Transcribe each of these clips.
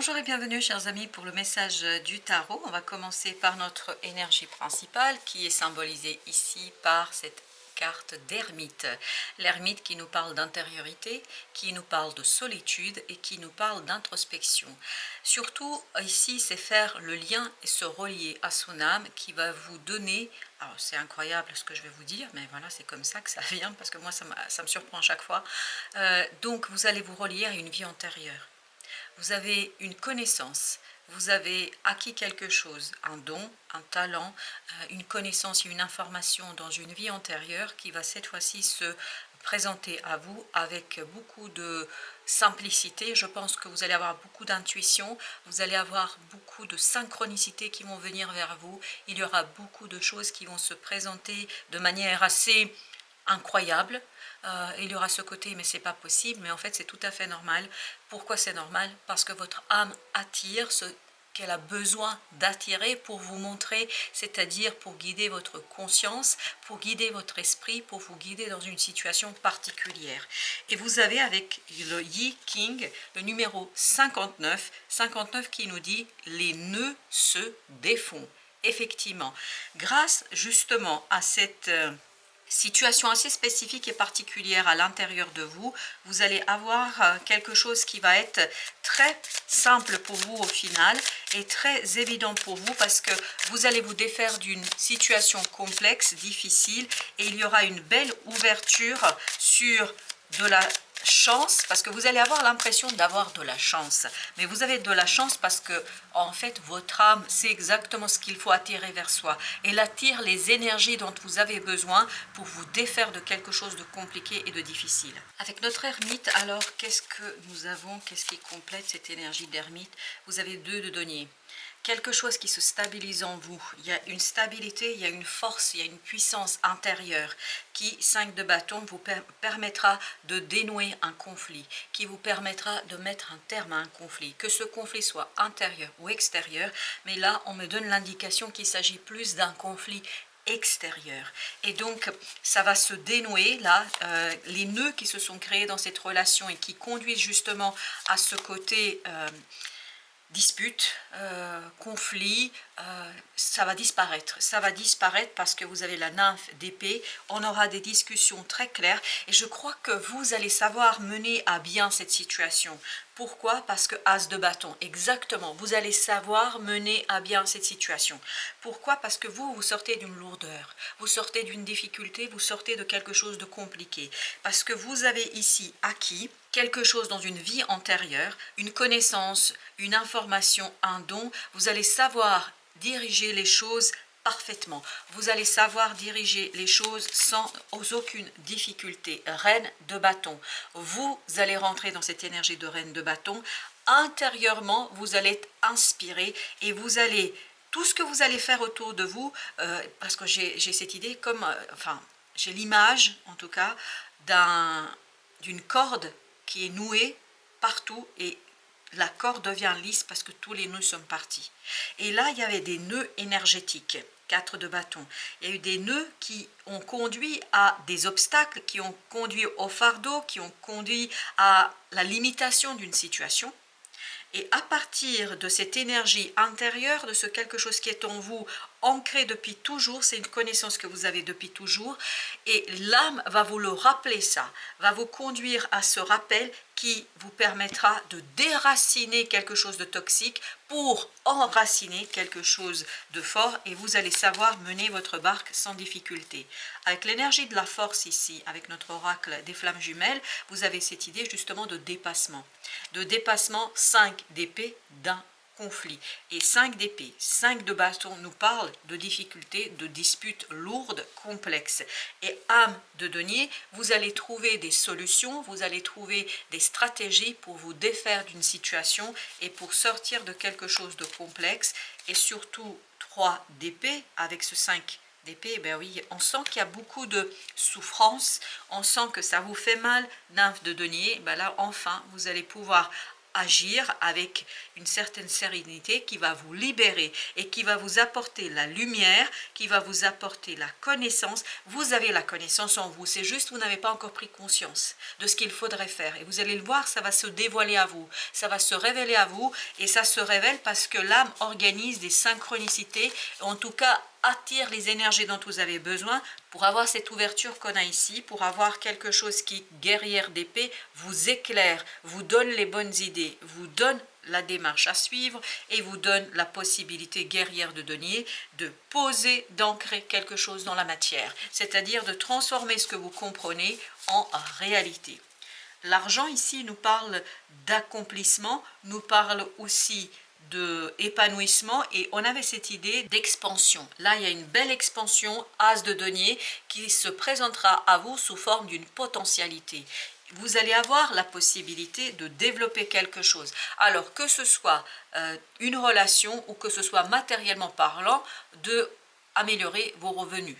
Bonjour et bienvenue chers amis pour le message du tarot. On va commencer par notre énergie principale qui est symbolisée ici par cette carte d'ermite. L'ermite qui nous parle d'intériorité, qui nous parle de solitude et qui nous parle d'introspection. Surtout ici c'est faire le lien et se relier à son âme qui va vous donner, alors c'est incroyable ce que je vais vous dire mais voilà c'est comme ça que ça vient parce que moi ça me surprend à chaque fois. Donc vous allez vous relier à une vie antérieure. Vous avez une connaissance, vous avez acquis quelque chose, un don, un talent, une connaissance et une information dans une vie antérieure qui va cette fois-ci se présenter à vous avec beaucoup de simplicité. Je pense que vous allez avoir beaucoup d'intuition, vous allez avoir beaucoup de synchronicité qui vont venir vers vous. Il y aura beaucoup de choses qui vont se présenter de manière assez incroyable. Il y aura ce côté mais c'est pas possible, mais en fait c'est tout à fait normal. Pourquoi c'est normal? Parce que votre âme attire ce qu'elle a besoin d'attirer pour vous montrer, c'est-à-dire pour guider votre conscience, pour guider votre esprit, pour vous guider dans une situation particulière. Et vous avez avec le Yi King le numéro 59 qui nous dit les nœuds se défont. Effectivement, grâce justement à cette situation assez spécifique et particulière à l'intérieur de vous, vous allez avoir quelque chose qui va être très simple pour vous au final et très évident pour vous parce que vous allez vous défaire d'une situation complexe, difficile et il y aura une belle ouverture sur de la chance parce que vous allez avoir l'impression d'avoir de la chance, mais vous avez de la chance parce que en fait votre âme sait exactement ce qu'il faut attirer vers soi. Elle attire les énergies dont vous avez besoin pour vous défaire de quelque chose de compliqué et de difficile. Avec notre ermite, alors qu'est-ce que nous avons, qu'est-ce qui complète cette énergie d'ermite? Vous avez deux de denier. Quelque chose qui se stabilise en vous. Il y a une stabilité, il y a une force, il y a une puissance intérieure qui, 5 de bâton, vous permettra de dénouer un conflit, qui vous permettra de mettre un terme à un conflit, que ce conflit soit intérieur ou extérieur, mais là on me donne l'indication qu'il s'agit plus d'un conflit extérieur. Et donc ça va se dénouer là, les nœuds qui se sont créés dans cette relation et qui conduisent justement à ce côté dispute, conflit, ça va disparaître parce que vous avez la nymphe d'épée. On aura des discussions très claires et je crois que vous allez savoir mener à bien cette situation. Pourquoi? Parce que as de bâton, exactement, vous allez savoir mener à bien cette situation. Pourquoi? Parce que vous sortez d'une lourdeur, vous sortez d'une difficulté, vous sortez de quelque chose de compliqué. Parce que vous avez ici acquis quelque chose dans une vie antérieure, une connaissance, une information, un don. Vous allez savoir diriger les choses parfaitement. Vous allez savoir diriger les choses sans aucune difficulté. Reine de bâton. Vous allez rentrer dans cette énergie de reine de bâton. Intérieurement, vous allez être inspiré et vous allez, tout ce que vous allez faire autour de vous, parce que j'ai cette idée comme, enfin, j'ai l'image en tout cas d'une corde qui est nouée partout et la corde devient lisse parce que tous les nœuds sont partis. Et là, il y avait des nœuds énergétiques, 4 de bâton. Il y a eu des nœuds qui ont conduit à des obstacles, qui ont conduit au fardeau, qui ont conduit à la limitation d'une situation. Et à partir de cette énergie intérieure, de ce quelque chose qui est en vous, ancré depuis toujours, c'est une connaissance que vous avez depuis toujours, et l'âme va vous le rappeler ça, va vous conduire à ce rappel qui vous permettra de déraciner quelque chose de toxique pour enraciner quelque chose de fort et vous allez savoir mener votre barque sans difficulté. Avec l'énergie de la force ici, avec notre oracle des flammes jumelles, vous avez cette idée justement de dépassement. De dépassement, 5 d'épée d'un conflit. Et 5 d'épée, 5 de bâton nous parle de difficultés, de disputes lourdes, complexes. Et âme de denier, vous allez trouver des solutions, vous allez trouver des stratégies pour vous défaire d'une situation et pour sortir de quelque chose de complexe. Et surtout 3 d'épée avec ce 5 d'épée, ben oui, on sent qu'il y a beaucoup de souffrance, on sent que ça vous fait mal, nymphe de denier, ben là enfin vous allez pouvoir agir avec une certaine sérénité qui va vous libérer et qui va vous apporter la lumière, qui va vous apporter la connaissance. Vous avez la connaissance en vous, c'est juste vous n'avez pas encore pris conscience de ce qu'il faudrait faire. Et vous allez le voir, ça va se dévoiler à vous, ça va se révéler à vous, et ça se révèle parce que l'âme organise des synchronicités, en tout cas attire les énergies dont vous avez besoin pour avoir cette ouverture qu'on a ici, pour avoir quelque chose qui, guerrière d'épée, vous éclaire, vous donne les bonnes idées, vous donne la démarche à suivre et vous donne la possibilité, guerrière de denier, de poser, d'ancrer quelque chose dans la matière, c'est-à-dire de transformer ce que vous comprenez en réalité. L'argent ici nous parle d'accomplissement, nous parle aussi de épanouissement, et on avait cette idée d'expansion. Là, il y a une belle expansion, as de denier, qui se présentera à vous sous forme d'une potentialité. Vous allez avoir la possibilité de développer quelque chose. Alors que ce soit une relation ou que ce soit matériellement parlant, de améliorer vos revenus.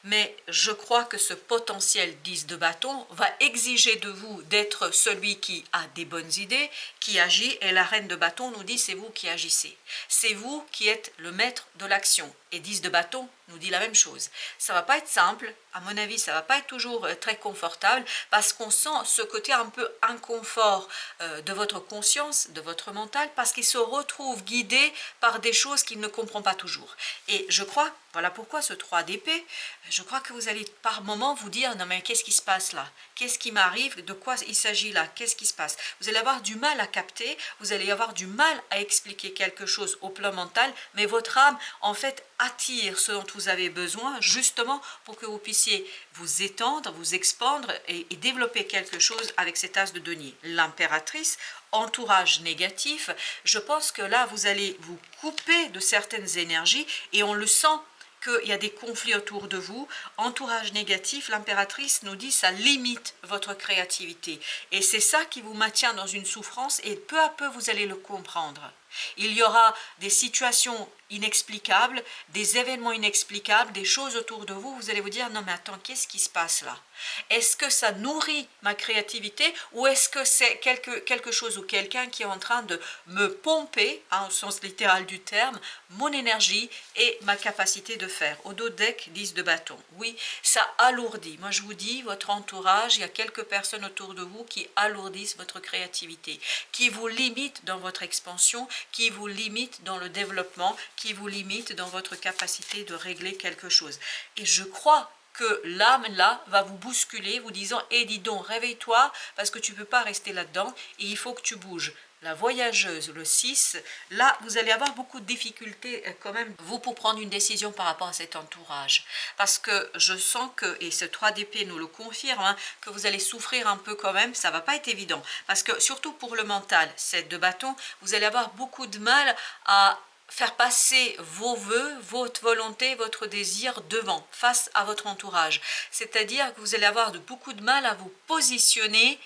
Mais je crois que ce potentiel 10 de bâton va exiger de vous d'être celui qui a des bonnes idées, qui agit, et la reine de bâton nous dit c'est vous qui agissez. C'est vous qui êtes le maître de l'action. Et 10 de bâton nous dit la même chose. Ça va pas être simple, à mon avis, ça va pas être toujours très confortable, parce qu'on sent ce côté un peu inconfort de votre conscience, de votre mental, parce qu'il se retrouve guidé par des choses qu'il ne comprend pas toujours. Et je crois, voilà pourquoi ce 3 d'épée, je crois que vous allez par moment vous dire, non mais qu'est-ce qui se passe là? Qu'est-ce qui m'arrive? De quoi il s'agit là? Qu'est-ce qui se passe? Vous allez avoir du mal à capter, vous allez avoir du mal à expliquer quelque chose au plan mental, mais votre âme, en fait, attire ce dont vous avez besoin, justement pour que vous puissiez vous étendre, vous expandre et développer quelque chose avec cet as de denier. L'impératrice, entourage négatif, je pense que là, vous allez vous couper de certaines énergies, et on le sent qu'il y a des conflits autour de vous. Entourage négatif, l'impératrice nous dit ça limite votre créativité. Et c'est ça qui vous maintient dans une souffrance, et peu à peu vous allez le comprendre. Il y aura des situations inexplicables, des événements inexplicables, des choses autour de vous, vous allez vous dire, non mais attends, qu'est-ce qui se passe là? Est-ce que ça nourrit ma créativité, ou est-ce que c'est quelque chose ou quelqu'un qui est en train de me pomper, hein, au sens littéral du terme, mon énergie et ma capacité de faire? Au dos deck, 10 de bâton. Oui, ça alourdit. Moi je vous dis, votre entourage, il y a quelques personnes autour de vous qui alourdissent votre créativité, qui vous limitent dans votre expansion, qui vous limite dans le développement, qui vous limite dans votre capacité de régler quelque chose. Et je crois que l'âme là va vous bousculer, vous disant dis donc, réveille-toi, parce que tu ne peux pas rester là-dedans et il faut que tu bouges. La voyageuse, le 6, là vous allez avoir beaucoup de difficultés quand même, vous, pour prendre une décision par rapport à cet entourage, parce que je sens que, et ce 3 d'épée nous le confirme, hein, que vous allez souffrir un peu quand même, ça va pas être évident, parce que surtout pour le mental, 7 de bâton, vous allez avoir beaucoup de mal à faire passer vos voeux, votre volonté, votre désir devant, face à votre entourage. C'est-à-dire que vous allez avoir beaucoup de mal à vous positionner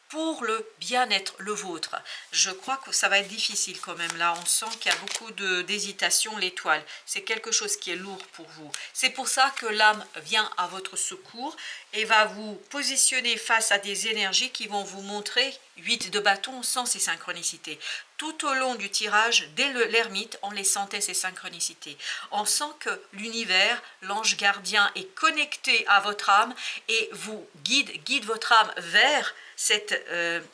pour le bien-être, le vôtre. Je crois que ça va être difficile quand même. Là, on sent qu'il y a beaucoup d'hésitation, l'étoile. C'est quelque chose qui est lourd pour vous. C'est pour ça que l'âme vient à votre secours et va vous positionner face à des énergies qui vont vous montrer 8 de bâton sans ces synchronicités. Tout au long du tirage, dès l'ermite, on les sentait, ces synchronicités. On sent que l'univers, l'ange gardien, est connecté à votre âme et vous guide votre âme vers cette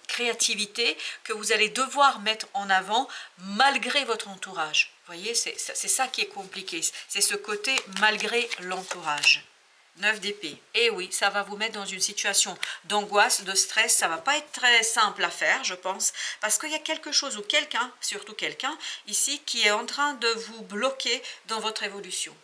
créativité que vous allez devoir mettre en avant malgré votre entourage. Vous voyez, c'est ça qui est compliqué. C'est ce côté malgré l'entourage. 9 d'épée. Et oui, ça va vous mettre dans une situation d'angoisse, de stress. Ça va pas être très simple à faire, je pense, parce qu'il y a quelque chose ou quelqu'un, surtout quelqu'un ici, qui est en train de vous bloquer dans votre évolution.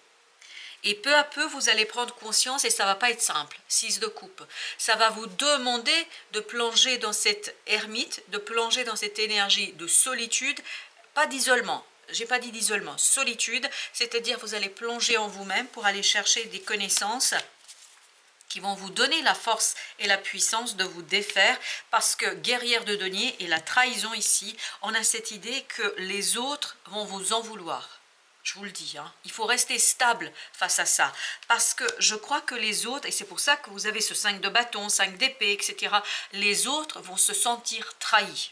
Et peu à peu, vous allez prendre conscience, et ça va pas être simple. 6 de coupe. Ça va vous demander de plonger dans cette ermite, de plonger dans cette énergie de solitude, pas d'isolement. J'ai pas dit d'isolement, solitude, c'est-à-dire vous allez plonger en vous-même pour aller chercher des connaissances qui vont vous donner la force et la puissance de vous défaire, parce que guerrière de denier et la trahison ici, on a cette idée que les autres vont vous en vouloir. Je vous le dis, hein, il faut rester stable face à ça, parce que je crois que les autres, et c'est pour ça que vous avez ce 5 de bâton, 5 d'épée, etc., les autres vont se sentir trahis.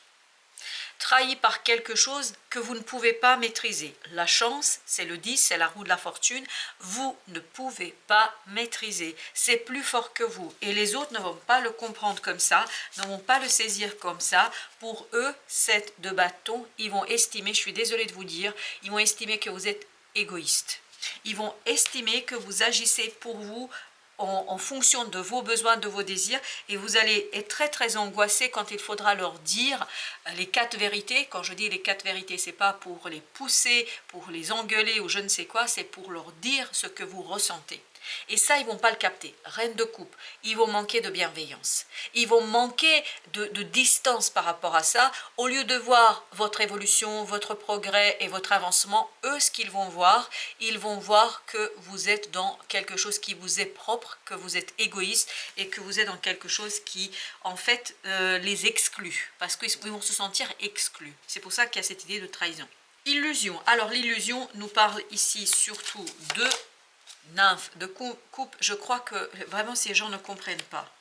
trahi par quelque chose que vous ne pouvez pas maîtriser. La chance, c'est le 10, c'est la roue de la fortune. Vous ne pouvez pas maîtriser. C'est plus fort que vous. Et les autres ne vont pas le comprendre comme ça, ne vont pas le saisir comme ça. Pour eux, 7 de bâton, ils vont estimer, je suis désolée de vous dire, ils vont estimer que vous êtes égoïste. Ils vont estimer que vous agissez pour vous en fonction de vos besoins, de vos désirs, et vous allez être très très angoissé quand il faudra leur dire les 4 vérités. Quand je dis les 4 vérités, c'est pas pour les pousser, pour les engueuler ou je ne sais quoi, c'est pour leur dire ce que vous ressentez. Et ça, ils vont pas le capter. Reine de coupe, ils vont manquer de bienveillance. Ils vont manquer de distance par rapport à ça. Au lieu de voir votre évolution, votre progrès et votre avancement, eux, ce qu'ils vont voir, ils vont voir que vous êtes dans quelque chose qui vous est propre, que vous êtes égoïste et que vous êtes dans quelque chose qui, en fait, les exclut. Parce qu'ils vont se sentir exclus. C'est pour ça qu'il y a cette idée de trahison. Illusion. Alors, l'illusion nous parle ici surtout de nymphe, de coupe. Je crois que vraiment ces gens ne comprennent pas.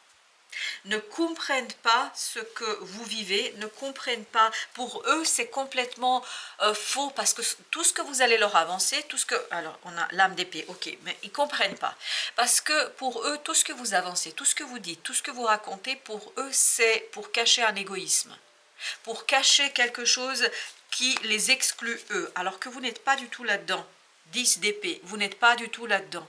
Ne comprennent pas ce que vous vivez, ne comprennent pas. Pour eux, c'est complètement faux parce que tout ce que vous allez leur avancer, tout ce que... Alors, on a l'âme d'épée, ok, mais ils ne comprennent pas. Parce que pour eux, tout ce que vous avancez, tout ce que vous dites, tout ce que vous racontez, pour eux, c'est pour cacher un égoïsme. Pour cacher quelque chose qui les exclut eux, alors que vous n'êtes pas du tout là-dedans. 10 d'épée, vous n'êtes pas du tout là-dedans.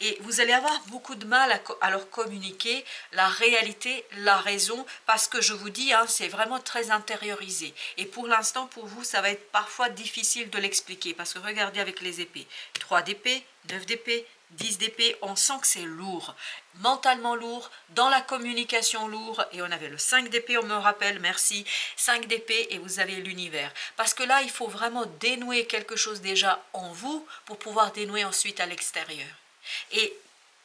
Et vous allez avoir beaucoup de mal à leur communiquer la réalité, la raison, parce que je vous dis, hein, c'est vraiment très intériorisé. Et pour l'instant, pour vous, ça va être parfois difficile de l'expliquer, parce que regardez avec les épées. 3 d'épée, 9 d'épée, 10 d'épée, on sent que c'est lourd, mentalement lourd, dans la communication lourd, et on avait le 5 d'épée, on me rappelle, merci, 5 d'épée, et vous avez l'univers. Parce que là, il faut vraiment dénouer quelque chose déjà en vous, pour pouvoir dénouer ensuite à l'extérieur. Et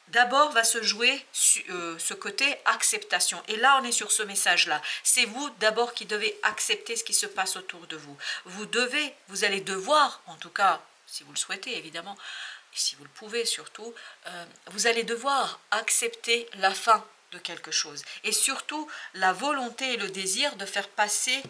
d'abord va se jouer ce côté acceptation. Et là, on est sur ce message-là. C'est vous d'abord qui devez accepter ce qui se passe autour de vous. Vous allez devoir, en tout cas, si vous le souhaitez évidemment, et si vous le pouvez surtout, vous allez devoir accepter la fin de quelque chose. Et surtout, la volonté et le désir de faire passer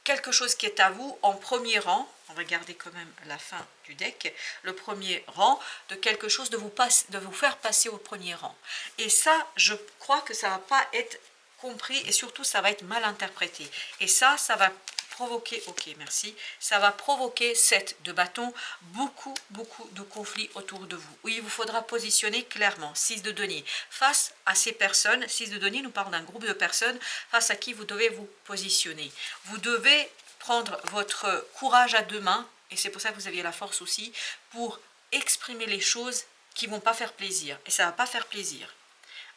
quelque chose qui est à vous en premier rang. On va garder quand même la fin du deck. Le premier rang de quelque chose, de vous faire passer au premier rang. Et ça, je crois que ça ne va pas être compris et surtout, ça va être mal interprété. Et ça va provoquer, ok merci, ça va provoquer 7 de bâton, beaucoup de conflits autour de vous. Oui, il vous faudra positionner clairement, 6 de denier, face à ces personnes. 6 de denier nous parle d'un groupe de personnes face à qui vous devez vous positionner. Vous devez prendre votre courage à 2 mains, et c'est pour ça que vous aviez la force aussi, pour exprimer les choses qui ne vont pas faire plaisir, et ça ne va pas faire plaisir.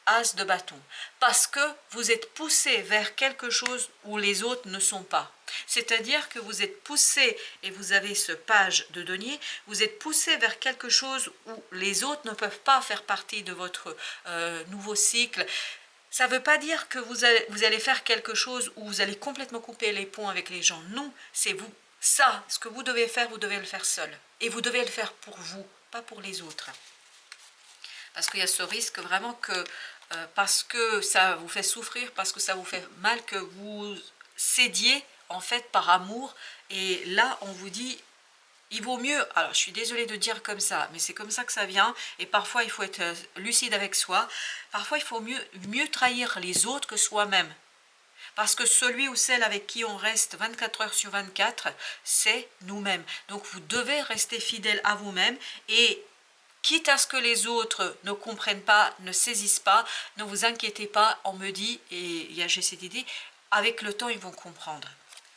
As de bâton, parce que vous êtes poussé vers quelque chose où les autres ne sont pas. C'est-à-dire que vous êtes poussé, et vous avez ce page de denier, vous êtes poussé vers quelque chose où les autres ne peuvent pas faire partie de votre nouveau cycle. Ça ne veut pas dire que vous allez faire quelque chose où vous allez complètement couper les ponts avec les gens. Non, c'est vous. Ça, ce que vous devez faire, vous devez le faire seul. Et vous devez le faire pour vous, pas pour les autres. Parce qu'il y a ce risque vraiment que, parce que ça vous fait souffrir, parce que ça vous fait mal, que vous cédiez en fait par amour. Et là, on vous dit, il vaut mieux, alors je suis désolée de dire comme ça, mais c'est comme ça que ça vient. Et parfois, il faut être lucide avec soi. Parfois, il faut mieux trahir les autres que soi-même. Parce que celui ou celle avec qui on reste 24 heures sur 24, c'est nous-mêmes. Donc, vous devez rester fidèle à vous-même et quitte à ce que les autres ne comprennent pas, ne saisissent pas, ne vous inquiétez pas, on me dit, et j'ai cette idée, avec le temps ils vont comprendre.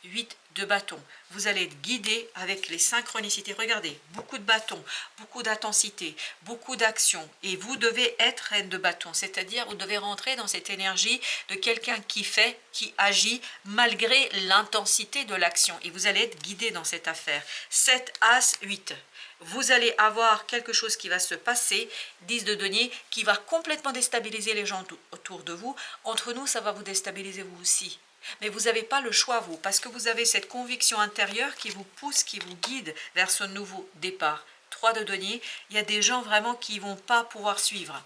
8 de bâton, vous allez être guidé avec les synchronicités. Regardez, beaucoup de bâtons, beaucoup d'intensité, beaucoup d'action. Et vous devez être reine de bâton, c'est-à-dire vous devez rentrer dans cette énergie de quelqu'un qui fait, qui agit, malgré l'intensité de l'action. Et vous allez être guidé dans cette affaire. 7, As, 8. Vous allez avoir quelque chose qui va se passer, 10 de denier, qui va complètement déstabiliser les gens autour de vous. Entre nous, ça va vous déstabiliser vous aussi. Mais vous n'avez pas le choix, vous, parce que vous avez cette conviction intérieure qui vous pousse, qui vous guide vers ce nouveau départ. 3 de denier, il y a des gens vraiment qui ne vont pas pouvoir suivre.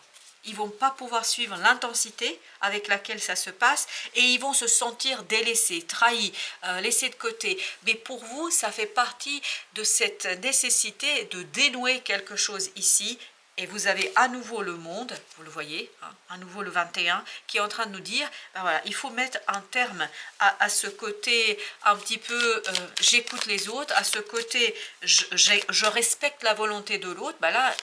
ils vont pas pouvoir suivre l'intensité avec laquelle ça se passe et ils vont se sentir délaissés, trahis, laissés de côté. Mais pour vous, ça fait partie de cette nécessité de dénouer quelque chose ici. Et vous avez à nouveau le monde, vous le voyez, hein, à nouveau le 21, qui est en train de nous dire, ben voilà, il faut mettre un terme à ce côté un petit peu, j'écoute les autres, à ce côté, je respecte la volonté de l'autre. Ben là,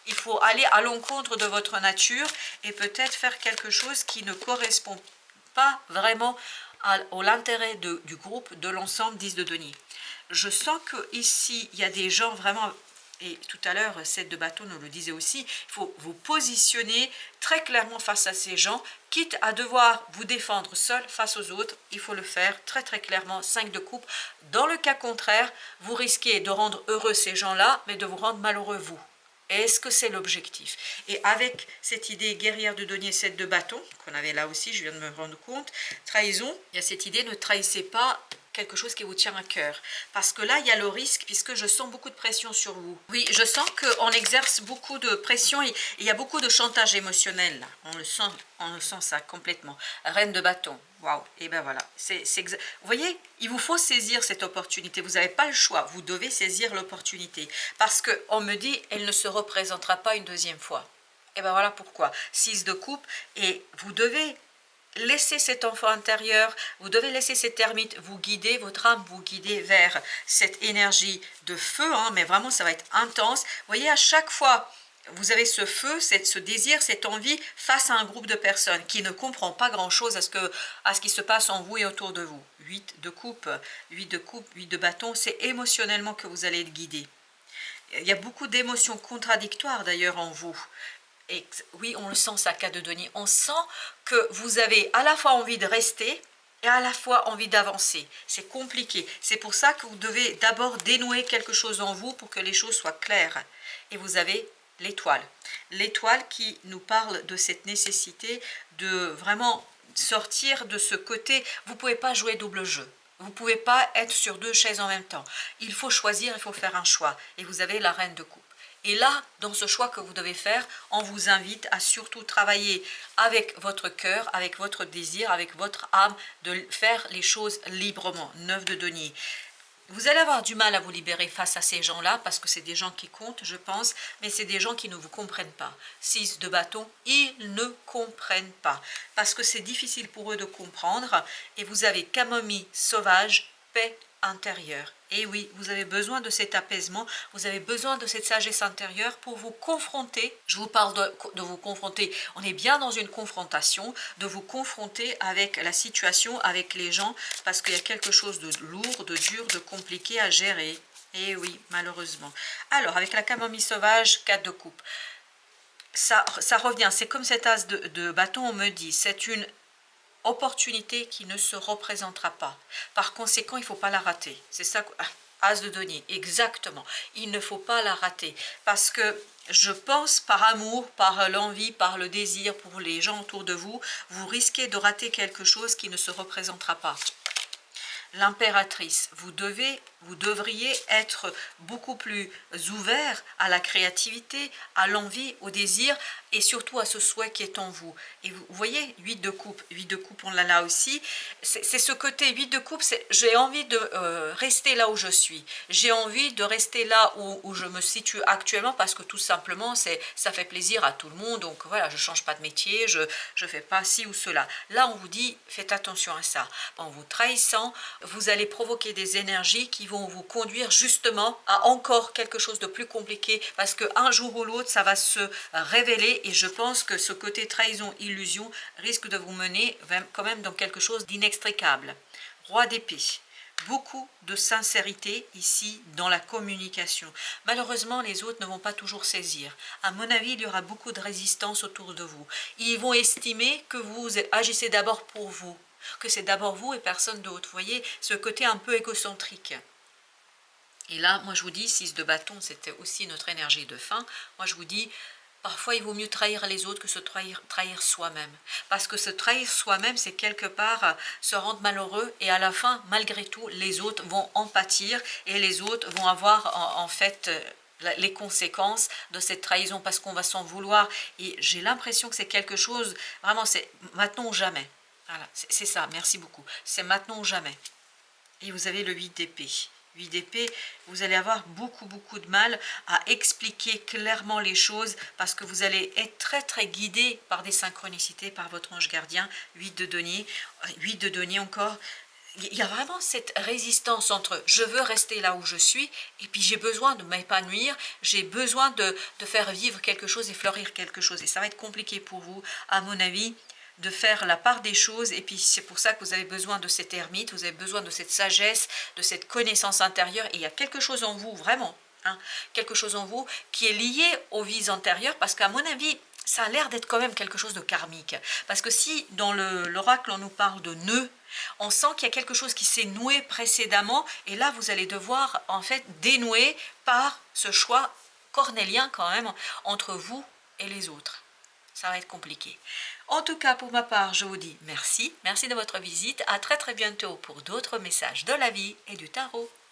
il faut aller à l'encontre de votre nature et peut-être faire quelque chose qui ne correspond pas vraiment à l'intérêt du groupe, de l'ensemble 10 de denier. Je sens qu'ici, il y a des gens vraiment... Et tout à l'heure, 7 de bâton nous le disait aussi, il faut vous positionner très clairement face à ces gens, quitte à devoir vous défendre seul face aux autres, il faut le faire très très clairement, 5 de coupe. Dans le cas contraire, vous risquez de rendre heureux ces gens-là, mais de vous rendre malheureux vous. Est-ce que c'est l'objectif? Et avec cette idée guerrière de denier 7 de bâton, qu'on avait là aussi, je viens de me rendre compte, trahison, il y a cette idée, ne trahissez pas quelque chose qui vous tient à cœur. Parce que là, il y a le risque, puisque je sens beaucoup de pression sur vous. Oui, je sens qu'on exerce beaucoup de pression et il y a beaucoup de chantage émotionnel, là. On le sent ça complètement. Reine de bâton, waouh, et ben voilà. Vous voyez, il vous faut saisir cette opportunité. Vous n'avez pas le choix, vous devez saisir l'opportunité. Parce qu'on me dit, elle ne se représentera pas une deuxième fois. Et ben voilà pourquoi. 6 de coupe, et vous devez... laissez cet enfant intérieur, vous devez laisser cette ermite vous guider, votre âme vous guider vers cette énergie de feu, hein, mais vraiment ça va être intense. Vous voyez, à chaque fois, vous avez ce feu, ce désir, cette envie face à un groupe de personnes qui ne comprend pas grand-chose à ce qui se passe en vous et autour de vous. 8 de coupe, 8 de coupe, 8 de bâton, c'est émotionnellement que vous allez être guidé. Il y a beaucoup d'émotions contradictoires d'ailleurs en vous. Et oui, on le sent, ça, 4 de denier. On sent que vous avez à la fois envie de rester et à la fois envie d'avancer. C'est compliqué. C'est pour ça que vous devez d'abord dénouer quelque chose en vous pour que les choses soient claires. Et vous avez l'étoile. L'étoile qui nous parle de cette nécessité de vraiment sortir de ce côté. Vous ne pouvez pas jouer double jeu. Vous ne pouvez pas être sur 2 chaises en même temps. Il faut choisir, il faut faire un choix. Et vous avez la reine de coupe. Et là, dans ce choix que vous devez faire, on vous invite à surtout travailler avec votre cœur, avec votre désir, avec votre âme, de faire les choses librement. 9 de denier. Vous allez avoir du mal à vous libérer face à ces gens-là, parce que c'est des gens qui comptent, je pense, mais c'est des gens qui ne vous comprennent pas. 6 de bâton, ils ne comprennent pas, parce que c'est difficile pour eux de comprendre, et vous avez camomille sauvage, paix intérieure. Et oui, vous avez besoin de cet apaisement, vous avez besoin de cette sagesse intérieure pour vous confronter. Je vous parle de vous confronter, on est bien dans une confrontation, de vous confronter avec la situation, avec les gens, parce qu'il y a quelque chose de lourd, de dur, de compliqué à gérer. Et oui, malheureusement. Alors, avec la camomille sauvage, 4 de coupe, ça revient, c'est comme cet as de bâton, on me dit, c'est une opportunité qui ne se représentera pas. Par conséquent, il ne faut pas la rater. C'est ça, as de denier, exactement. Il ne faut pas la rater. Parce que je pense, par amour, par l'envie, par le désir pour les gens autour de vous, vous risquez de rater quelque chose qui ne se représentera pas. L'impératrice, vous devriez être beaucoup plus ouvert à la créativité, à l'envie, au désir et surtout à ce souhait qui est en vous. Et vous voyez, 8 de coupe, on l'a là aussi. C'est ce côté 8 de coupe, j'ai envie de rester là où je suis. J'ai envie de rester là où je me situe actuellement parce que tout simplement, ça fait plaisir à tout le monde. Donc voilà, je ne change pas de métier, je ne fais pas ci ou cela. Là, on vous dit, faites attention à ça. En vous trahissant, vous allez provoquer des énergies qui vont vous conduire justement à encore quelque chose de plus compliqué parce qu'un jour ou l'autre, ça va se révéler et je pense que ce côté trahison-illusion risque de vous mener quand même dans quelque chose d'inextricable. Roi d'épée. Beaucoup de sincérité ici dans la communication. Malheureusement, les autres ne vont pas toujours saisir. À mon avis, il y aura beaucoup de résistance autour de vous. Ils vont estimer que vous agissez d'abord pour vous, que c'est d'abord vous et personne d'autre. Vous voyez, ce côté un peu égocentrique. Et là, moi je vous dis, 6 de bâton, c'était aussi notre énergie de fin. Moi je vous dis, parfois il vaut mieux trahir les autres que se trahir soi-même. Parce que se trahir soi-même, c'est quelque part se rendre malheureux et à la fin, malgré tout, les autres vont en pâtir et les autres vont avoir en fait les conséquences de cette trahison parce qu'on va s'en vouloir. Et j'ai l'impression que c'est quelque chose, vraiment, c'est maintenant ou jamais. Voilà, c'est ça, merci beaucoup. C'est maintenant ou jamais. Et vous avez le 8 d'épée. 8 d'épée, vous allez avoir beaucoup de mal à expliquer clairement les choses parce que vous allez être très guidé par des synchronicités, par votre ange gardien. 8 de denier, 8 de denier encore. Il y a vraiment cette résistance entre je veux rester là où je suis et puis j'ai besoin de m'épanouir, j'ai besoin de faire vivre quelque chose et fleurir quelque chose. Et ça va être compliqué pour vous, à mon avis, de faire la part des choses. Et puis c'est pour ça que vous avez besoin de cet ermite, vous avez besoin de cette sagesse, de cette connaissance intérieure. Et il y a quelque chose en vous, vraiment, hein, quelque chose en vous qui est lié aux vies antérieures parce qu'à mon avis, ça a l'air d'être quand même quelque chose de karmique. Parce que si dans l'oracle on nous parle de nœud, on sent qu'il y a quelque chose qui s'est noué précédemment et là vous allez devoir en fait dénouer par ce choix cornélien quand même entre vous et les autres. Ça va être compliqué. En tout cas, pour ma part, je vous dis merci. Merci de votre visite. À très bientôt pour d'autres messages de la vie et du tarot.